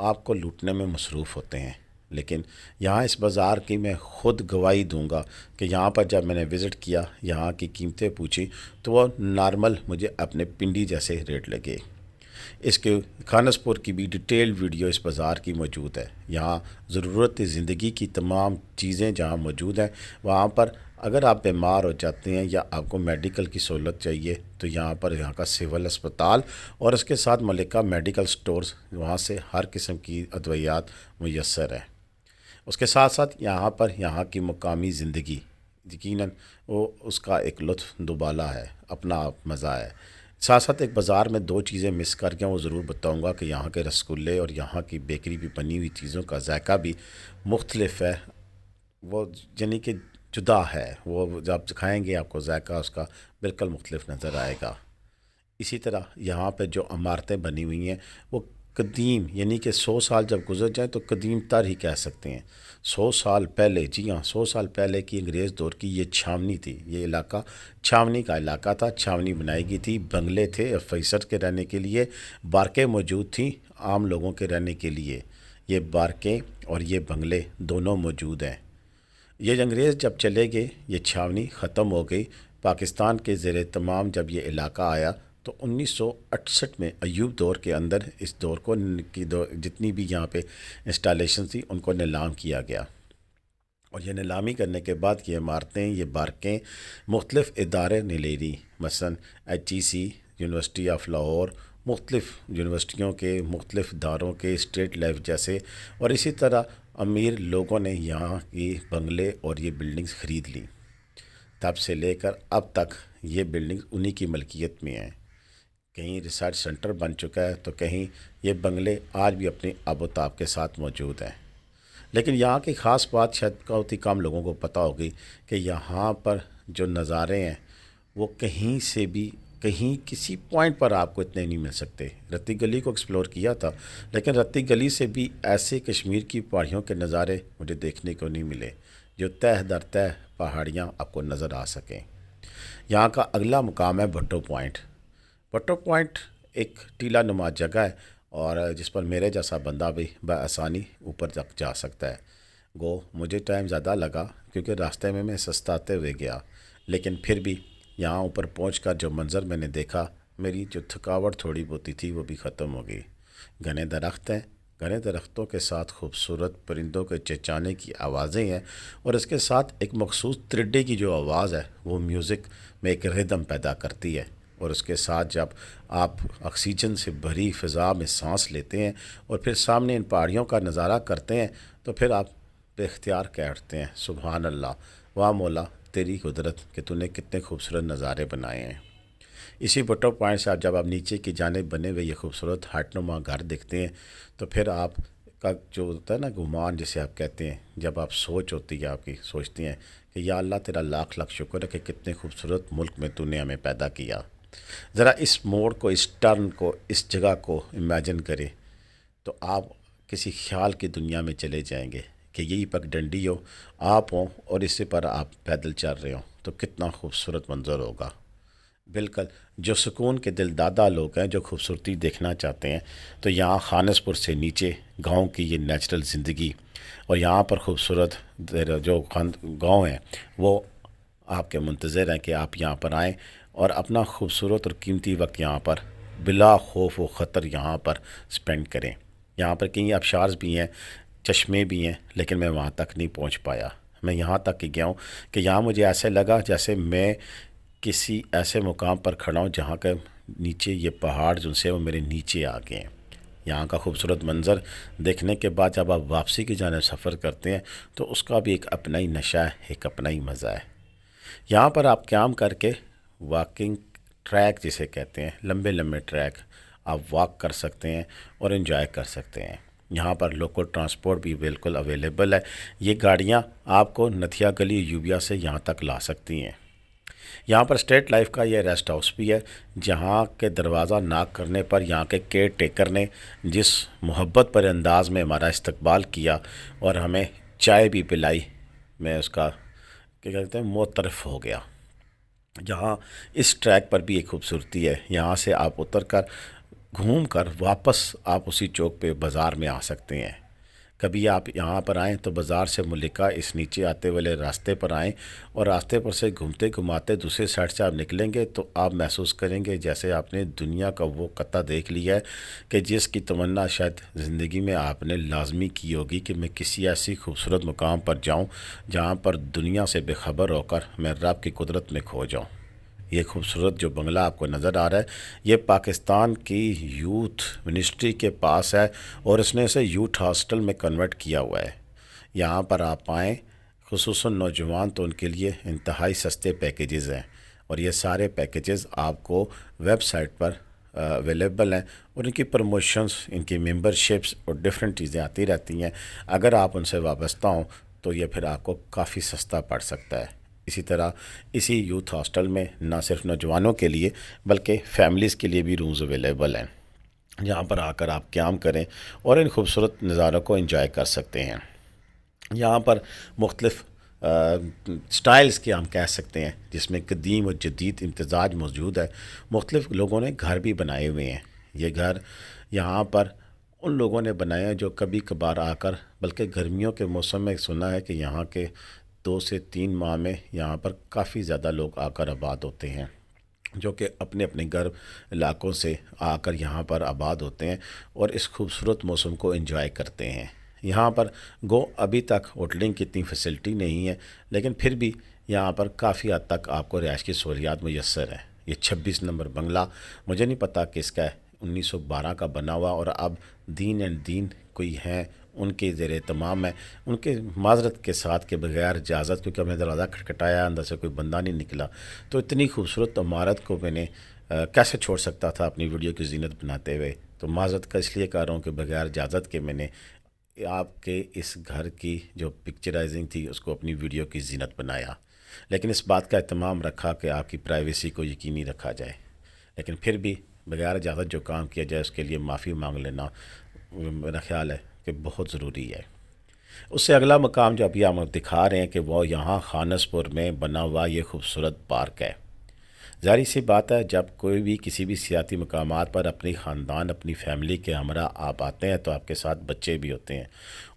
آپ کو لوٹنے میں مصروف ہوتے ہیں۔ لیکن یہاں اس بازار کی میں خود گواہی دوں گا کہ یہاں پر جب میں نے وزٹ کیا، یہاں کی قیمتیں پوچھی تو وہ نارمل مجھے اپنے پنڈی جیسے ریٹ لگے۔ اس کے خانس پور کی بھی ڈیٹیل ویڈیو اس بازار کی موجود ہے۔ یہاں ضرورت زندگی کی تمام چیزیں جہاں موجود ہیں، وہاں پر اگر آپ بیمار ہو جاتے ہیں یا آپ کو میڈیکل کی سہولت چاہیے تو یہاں کا سول اسپتال اور اس کے ساتھ ملکہ میڈیکل سٹورز، وہاں سے ہر قسم کی ادویات میسر ہیں۔ اس کے ساتھ ساتھ یہاں کی مقامی زندگی یقیناً وہ اس کا ایک لطف دوبالا ہے، اپنا آپ مزہ ہے۔ ساتھ ساتھ ایک بازار میں دو چیزیں مس کر گیا، وہ ضرور بتاؤں گا کہ یہاں کے رسگلے اور یہاں کی بیکری بھی بنی ہوئی چیزوں کا ذائقہ بھی مختلف ہے، وہ یعنی کہ جدا ہے، وہ جب کھائیں گے آپ کو ذائقہ اس کا بالکل مختلف نظر آئے گا۔ اسی طرح یہاں پہ جو عمارتیں بنی ہوئی ہیں وہ قدیم، یعنی کہ 100 سال جب گزر جائیں تو قدیم تر ہی کہہ سکتے ہیں۔ 100 سال پہلے، جی ہاں 100 سال پہلے کی انگریز دور کی یہ چھاونی تھی، یہ علاقہ چھاونی کا علاقہ تھا، چھاونی بنائی گئی تھی، بنگلے تھے افیسر کے رہنے کے لیے، بارکیں موجود تھیں عام لوگوں کے رہنے کے لیے۔ یہ بارکیں اور یہ بنگلے دونوں موجود ہیں۔ یہ انگریز جب چلے گئے یہ چھاونی ختم ہو گئی، پاکستان کے زیر تمام جب یہ علاقہ آیا تو 1968 میں ایوب دور کے اندر اس دور کو جتنی بھی یہاں پہ انسٹالیشن تھی ان کو نیلام کیا گیا، اور یہ نیلامی کرنے کے بعد یہ عمارتیں، یہ بارکیں مختلف ادارے نے لے لی، مثلا HEC، یونیورسٹی آف لاہور، مختلف یونیورسٹیوں کے مختلف اداروں کے اسٹیٹ لیف جیسے، اور اسی طرح امیر لوگوں نے یہاں کی بنگلے اور یہ بلڈنگز خرید لی۔ تب سے لے کر اب تک یہ بلڈنگز انہی کی ملکیت میں ہیں، کہیں ریسرچ سنٹر بن چکا ہے تو کہیں یہ بنگلے آج بھی اپنی آب و تاب کے ساتھ موجود ہیں۔ لیکن یہاں کی خاص بات شاید بہت ہی کم لوگوں کو پتہ ہوگی کہ یہاں پر جو نظارے ہیں وہ کہیں سے بھی کہیں کسی پوائنٹ پر آپ کو اتنے نہیں مل سکتے۔ رتی گلی کو ایکسپلور کیا تھا لیکن رتی گلی سے بھی ایسے کشمیر کی پہاڑیوں کے نظارے مجھے دیکھنے کو نہیں ملے جو تہ در تہ پہاڑیاں آپ کو نظر آ سکیں۔ یہاں کا اگلا مقام ہے بھٹو پوائنٹ۔ بھٹو پوائنٹ ایک ٹیلا نما جگہ ہے اور جس پر میرے جیسا بندہ بھی بآسانی اوپر تک جا سکتا ہے۔ گو مجھے ٹائم زیادہ لگا کیونکہ راستے میں سستاتے ہوئے گیا، لیکن پھر بھی یہاں اوپر پہنچ کر جو منظر میں نے دیکھا، میری جو تھکاوٹ تھوڑی بہت تھی وہ بھی ختم ہو گئی۔ گھنے درخت ہیں، گھنے درختوں کے ساتھ خوبصورت پرندوں کے چہچانے کی آوازیں ہیں، اور اس کے ساتھ ایک مخصوص ترڈے کی جو آواز ہے وہ میوزک میں ایک ردم پیدا کرتی ہے، اور اس کے ساتھ جب آپ آکسیجن سے بھری فضا میں سانس لیتے ہیں اور پھر سامنے ان پہاڑیوں کا نظارہ کرتے ہیں تو پھر آپ بے اختیار کہہ اٹھتے ہیں سبحان اللہ، واہ مولا تیری قدرت کہ تو نے کتنے خوبصورت نظارے بنائے ہیں۔ اسی بھٹو پوائنٹ سے جب آپ نیچے کی جانب بنے ہوئے یہ خوبصورت ہٹ نما گھر دیکھتے ہیں تو پھر آپ کا جو ہوتا ہے نا گمان جسے آپ کہتے ہیں، جب آپ سوچ ہوتی ہے آپ کی، سوچتے ہیں کہ یا اللہ تیرا لاکھ لاکھ شکر ہے کہ کتنے خوبصورت ملک میں تو نے ہمیں پیدا کیا۔ ذرا اس موڑ کو، اس ٹرن کو، اس جگہ کو امیجن کریں تو آپ کسی خیال کی دنیا میں چلے جائیں گے کہ یہی پگ ڈنڈی ہو، آپ ہوں اور اسی پر آپ پیدل چل رہے ہوں تو کتنا خوبصورت منظر ہوگا۔ بالکل جو سکون کے دل دادا لوگ ہیں، جو خوبصورتی دیکھنا چاہتے ہیں، تو یہاں خانس پور سے نیچے گاؤں کی یہ نیچرل زندگی اور یہاں پر خوبصورت جو گاؤں ہیں وہ آپ کے منتظر ہیں کہ آپ یہاں پر آئیں اور اپنا خوبصورت اور قیمتی وقت یہاں پر بلا خوف و خطر یہاں پر سپینڈ کریں۔ یہاں پر کئی آبشارز بھی ہیں، چشمے بھی ہیں، لیکن میں وہاں تک نہیں پہنچ پایا۔ میں یہاں تک ہی گیا ہوں کہ یہاں مجھے ایسے لگا جیسے میں کسی ایسے مقام پر کھڑا ہوں جہاں کے نیچے یہ پہاڑ جو سے وہ میرے نیچے آ گئے ہیں۔ یہاں کا خوبصورت منظر دیکھنے کے بعد جب آپ واپسی کی جانب سفر کرتے ہیں تو اس کا بھی ایک اپنا ہی نشہ ہے، ایک اپنا ہی مزہ ہے۔ یہاں پر آپ قیام کر کے واکنگ ٹریک جسے کہتے ہیں، لمبے لمبے ٹریک آپ واک کر سکتے ہیں اور انجوائے کر سکتے ہیں۔ یہاں پر لوکل ٹرانسپورٹ بھی بالکل اویلیبل ہے، یہ گاڑیاں آپ کو نتھیا گلی یوبیا سے یہاں تک لا سکتی ہیں۔ یہاں پر اسٹیٹ لائف کا یہ ریسٹ ہاؤس بھی ہے جہاں کے دروازہ ناک کرنے پر یہاں کے کیئر ٹیکر نے جس محبت پر انداز میں ہمارا استقبال کیا اور ہمیں چائے بھی پلائی، میں اس کا کیا کہتے ہیں معترف ہو گیا۔ جہاں اس ٹریک پر بھی ایک خوبصورتی ہے، یہاں سے آپ اتر کر گھوم کر واپس آپ اسی چوک پہ بازار میں آ سکتے ہیں۔ کبھی آپ یہاں پر آئیں تو بازار سے ملکہ اس نیچے آتے والے راستے پر آئیں، اور راستے پر سے گھومتے گھماتے دوسرے سائڈ سے آپ نکلیں گے تو آپ محسوس کریں گے جیسے آپ نے دنیا کا وہ خطہ دیکھ لیا ہے کہ جس کی تمنا شاید زندگی میں آپ نے لازمی کی ہوگی کہ میں کسی ایسی خوبصورت مقام پر جاؤں جہاں پر دنیا سے بے خبر ہو کر میں رب کی قدرت میں کھو جاؤں۔ یہ خوبصورت جو بنگلہ آپ کو نظر آ رہا ہے یہ پاکستان کی یوتھ منسٹری کے پاس ہے، اور اس نے اسے یوتھ ہاسٹل میں کنورٹ کیا ہوا ہے۔ یہاں پر آپ آئیں، خصوصاً نوجوان تو ان کے لیے انتہائی سستے پیکیجز ہیں، اور یہ سارے پیکیجز آپ کو ویب سائٹ پر اویلیبل ہیں، اور ان کی پروموشنز، ان کی ممبرشپس اور ڈیفرنٹ چیزیں آتی رہتی ہیں۔ اگر آپ ان سے وابستہ ہوں تو یہ پھر آپ کو کافی سستا پڑ سکتا ہے۔ اسی طرح اسی یوتھ ہاسٹل میں نہ صرف نوجوانوں کے لیے بلکہ فیملیز کے لیے بھی رومز اویلیبل ہیں، جہاں پر آ کر آپ قیام کریں اور ان خوبصورت نظاروں کو انجوائے کر سکتے ہیں۔ یہاں پر مختلف سٹائلز کے ہم کہہ سکتے ہیں جس میں قدیم اور جدید امتزاج موجود ہے۔ مختلف لوگوں نے گھر بھی بنائے ہوئے ہیں۔ یہ گھر یہاں پر ان لوگوں نے بنائے ہیں جو کبھی کبھار آ کر، بلکہ گرمیوں کے موسم میں سنا ہے کہ یہاں کے 2 سے 3 ماہ میں یہاں پر کافی زیادہ لوگ آ کر آباد ہوتے ہیں، جو کہ اپنے اپنے گھر علاقوں سے آ کر یہاں پر آباد ہوتے ہیں اور اس خوبصورت موسم کو انجوائے کرتے ہیں۔ یہاں پر ابھی تک ہوٹلنگ کی اتنی فیسلٹی نہیں ہے، لیکن پھر بھی یہاں پر کافی حد تک آپ کو رہائش کی سہولیات میسر ہیں۔ یہ 26 نمبر بنگلہ مجھے نہیں پتہ کس کا ہے، 1912 کا بنا ہوا، اور اب دین اینڈ دین کوئی ہیں ان کے زیر اہتمام ہے، ان کے معذرت کے ساتھ کے بغیر اجازت، کیونکہ ہم نے دروازہ کھٹکھٹایا، اندر سے کوئی بندہ نہیں نکلا، تو اتنی خوبصورت عمارت کو میں نے کیسے چھوڑ سکتا تھا اپنی ویڈیو کی زینت بناتے ہوئے۔ تو معذرت کا اس لیے کہہ رہا ہوں کہ بغیر اجازت کے میں نے آپ کے اس گھر کی جو پکچرائزنگ تھی اس کو اپنی ویڈیو کی زینت بنایا، لیکن اس بات کا اہتمام رکھا کہ آپ کی پرائیویسی کو یقینی رکھا جائے، لیکن پھر بھی بغیر اجازت جو کام کیا جائے اس کے لیے معافی مانگ لینا میرا خیال ہے کہ بہت ضروری ہے۔ اس سے اگلا مقام جو ابھی ہم دکھا رہے ہیں کہ وہ یہاں خانس پور میں بنا ہوا یہ خوبصورت پارک ہے۔ ظاہر سی بات ہے جب کوئی بھی کسی بھی سیاحتی مقامات پر اپنی خاندان، اپنی فیملی کے ہمراہ آپ آتے ہیں تو آپ کے ساتھ بچے بھی ہوتے ہیں،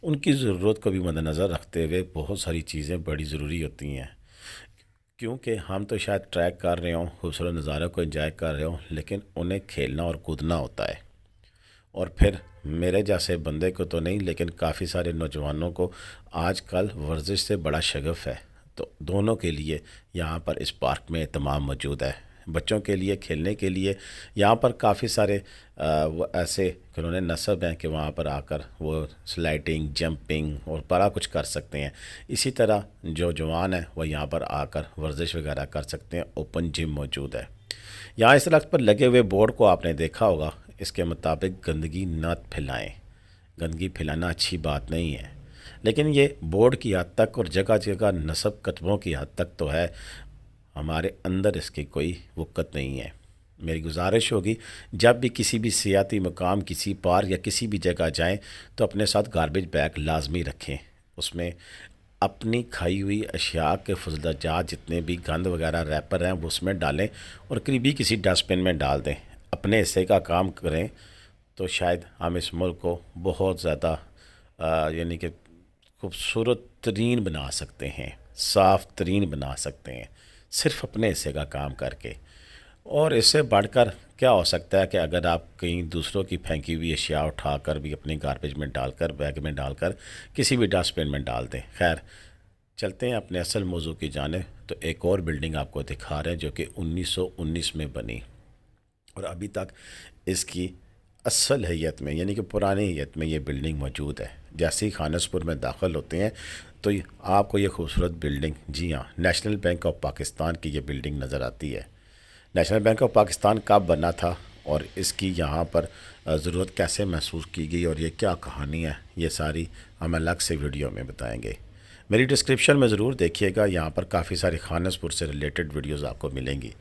ان کی ضرورت کو بھی مد نظر رکھتے ہوئے بہت ساری چیزیں بڑی ضروری ہوتی ہیں، کیونکہ ہم تو شاید ٹریک کر رہے ہوں، خوبصورت نظاروں کو انجوائے کر رہے ہوں، لیکن انہیں کھیلنا اور کودنا ہوتا ہے۔ اور پھر میرے جیسے بندے کو تو نہیں، لیکن کافی سارے نوجوانوں کو آج کل ورزش سے بڑا شغف ہے، تو دونوں کے لیے یہاں پر اس پارک میں اہتمام موجود ہے۔ بچوں کے لیے کھیلنے کے لیے یہاں پر کافی سارے وہ ایسے انہوں نے نصب ہیں کہ وہاں پر آ کر وہ سلائڈنگ، جمپنگ اور بڑا کچھ کر سکتے ہیں۔ اسی طرح جو جوان ہیں وہ یہاں پر آ کر ورزش وغیرہ کر سکتے ہیں۔ اوپن جم موجود ہے یہاں۔ اس درخت پر لگے ہوئے بورڈ کو آپ نے دیکھا ہوگا، اس کے مطابق گندگی نہ پھیلائیں۔ گندگی پھیلانا اچھی بات نہیں ہے، لیکن یہ بورڈ کی حد تک اور جگہ جگہ نصب کتبوں کی حد تک تو ہے، ہمارے اندر اس کی کوئی وقت نہیں ہے۔ میری گزارش ہوگی جب بھی کسی بھی سیاحتی مقام، کسی پارک یا کسی بھی جگہ جائیں تو اپنے ساتھ گاربیج بیگ لازمی رکھیں، اس میں اپنی کھائی ہوئی اشیاء کے فضلجات جتنے بھی گند وغیرہ ریپر ہیں وہ اس میں ڈالیں اور قریبی کسی ڈسٹ بن میں ڈال دیں۔ اپنے حصے کا کام کریں تو شاید ہم اس ملک کو بہت زیادہ یعنی کہ خوبصورت ترین بنا سکتے ہیں، صاف ترین بنا سکتے ہیں، صرف اپنے حصے کا کام کر کے۔ اور اس سے بڑھ کر کیا ہو سکتا ہے کہ اگر آپ کہیں دوسروں کی پھینکی ہوئی اشیاء اٹھا کر بھی اپنی گاربیج میں ڈال کر، بیگ میں ڈال کر کسی بھی ڈسٹ بن میں ڈال دیں۔ خیر، چلتے ہیں اپنے اصل موضوع کی جانب۔ تو ایک اور بلڈنگ آپ کو دکھا رہے ہیں جو کہ 1919 میں بنی، اور ابھی تک اس کی اصل حیت میں یعنی کہ پرانی حیت میں یہ بلڈنگ موجود ہے۔ جیسے ہی خانس پور میں داخل ہوتے ہیں تو آپ کو یہ خوبصورت بلڈنگ، جی ہاں، نیشنل بینک آف پاکستان کی یہ بلڈنگ نظر آتی ہے۔ نیشنل بینک آف پاکستان کب بنا تھا اور اس کی یہاں پر ضرورت کیسے محسوس کی گئی اور یہ کیا کہانی ہے، یہ ساری ہم الگ سے ویڈیو میں بتائیں گے۔ میری ڈسکرپشن میں ضرور دیکھیے گا، یہاں پر کافی ساری خانس پور سے ریلیٹڈ ویڈیوز آپ کو ملیں گی۔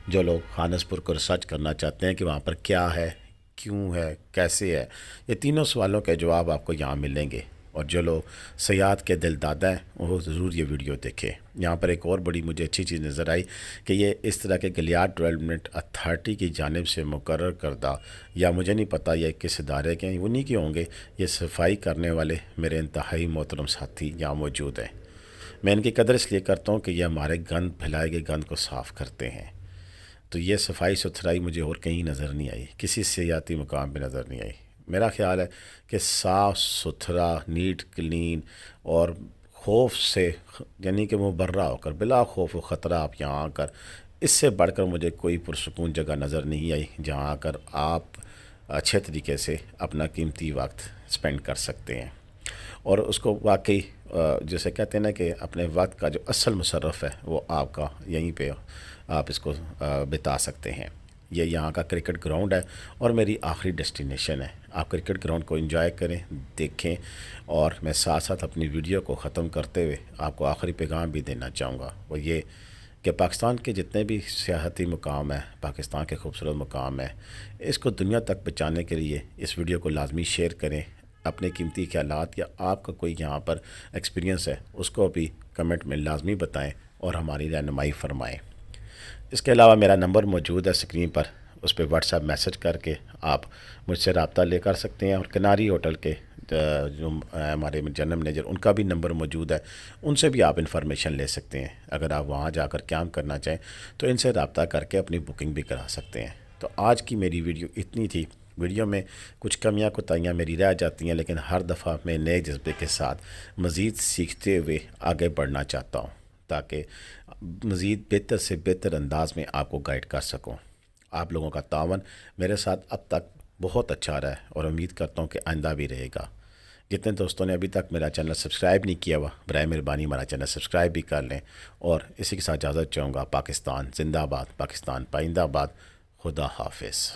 جو لوگ خانس پور کو ریسرچ کرنا چاہتے ہیں کہ وہاں پر کیا ہے، کیوں ہے، کیسے ہے، یہ تینوں سوالوں کے جواب آپ کو یہاں ملیں گے۔ اور جو لوگ سیاحت کے دل دادا ہیں وہ ضرور یہ ویڈیو دیکھیں۔ یہاں پر ایک اور بڑی مجھے اچھی چیز نظر آئی کہ یہ اس طرح کے گلیات ڈیولپمنٹ اتھارٹی کی جانب سے مقرر کردہ، یا مجھے نہیں پتہ یہ کس ادارے کے ہیں، وہ نہیں کے ہوں گے، یہ صفائی کرنے والے میرے انتہائی محترم ساتھی یہاں موجود ہیں۔ میں ان کی قدر اس لیے کرتا ہوں کہ یہ ہمارے گند پھیلائے گئے گند کو صاف کرتے ہیں۔ تو یہ صفائی ستھرائی مجھے اور کہیں نظر نہیں آئی، کسی سیاحتی مقام پہ نظر نہیں آئی۔ میرا خیال ہے کہ صاف ستھرا، نیٹ کلین اور خوف سے، یعنی کہ مبرہ ہو کر، بلا خوف و خطرہ آپ یہاں آ کر، اس سے بڑھ کر مجھے کوئی پرسکون جگہ نظر نہیں آئی جہاں آ کر آپ اچھے طریقے سے اپنا قیمتی وقت سپینڈ کر سکتے ہیں، اور اس کو واقعی جیسے کہتے ہیں نا کہ اپنے وقت کا جو اصل مصرف ہے وہ آپ کا یہیں پہ آپ اس کو بتا سکتے ہیں۔ یہ یہاں کا کرکٹ گراؤنڈ ہے اور میری آخری ڈیسٹینیشن ہے۔ آپ کرکٹ گراؤنڈ کو انجوائے کریں، دیکھیں، اور میں ساتھ ساتھ اپنی ویڈیو کو ختم کرتے ہوئے آپ کو آخری پیغام بھی دینا چاہوں گا، وہ یہ کہ پاکستان کے جتنے بھی سیاحتی مقام ہیں، پاکستان کے خوبصورت مقام ہیں، اس کو دنیا تک پہنچانے کے لیے اس ویڈیو کو لازمی شیئر کریں۔ اپنے قیمتی خیالات یا آپ کا کوئی یہاں پر ایکسپیرینس ہے اس کو بھی کمنٹ میں لازمی بتائیں اور ہماری رہنمائی فرمائیں۔ اس کے علاوہ میرا نمبر موجود ہے اسکرین پر، اس پہ واٹس ایپ میسج کر کے آپ مجھ سے رابطہ لے کر سکتے ہیں، اور کناری ہوٹل کے جو ہمارے جنرل مینیجر، ان کا بھی نمبر موجود ہے، ان سے بھی آپ انفارمیشن لے سکتے ہیں۔ اگر آپ وہاں جا کر قیام کرنا چاہیں تو ان سے رابطہ کر کے اپنی بکنگ بھی کرا سکتے ہیں۔ تو آج کی میری ویڈیو اتنی تھی۔ ویڈیو میں کچھ کمیاں کوتاہیاں میری رہ جاتی ہیں، لیکن ہر دفعہ میں نئے جذبے کے ساتھ مزید سیکھتے ہوئے آگے بڑھنا چاہتا ہوں تاکہ مزید بہتر سے بہتر انداز میں آپ کو گائیڈ کر سکوں۔ آپ لوگوں کا تعاون میرے ساتھ اب تک بہت اچھا رہا ہے اور امید کرتا ہوں کہ آئندہ بھی رہے گا۔ جتنے دوستوں نے ابھی تک میرا چینل سبسکرائب نہیں کیا ہوا، برائے مہربانی ہمارا چینل سبسکرائب بھی کر لیں، اور اسی کے ساتھ اجازت چاہوں گا۔ پاکستان زندہ باد، پاکستان پائندہ باد، خدا حافظ۔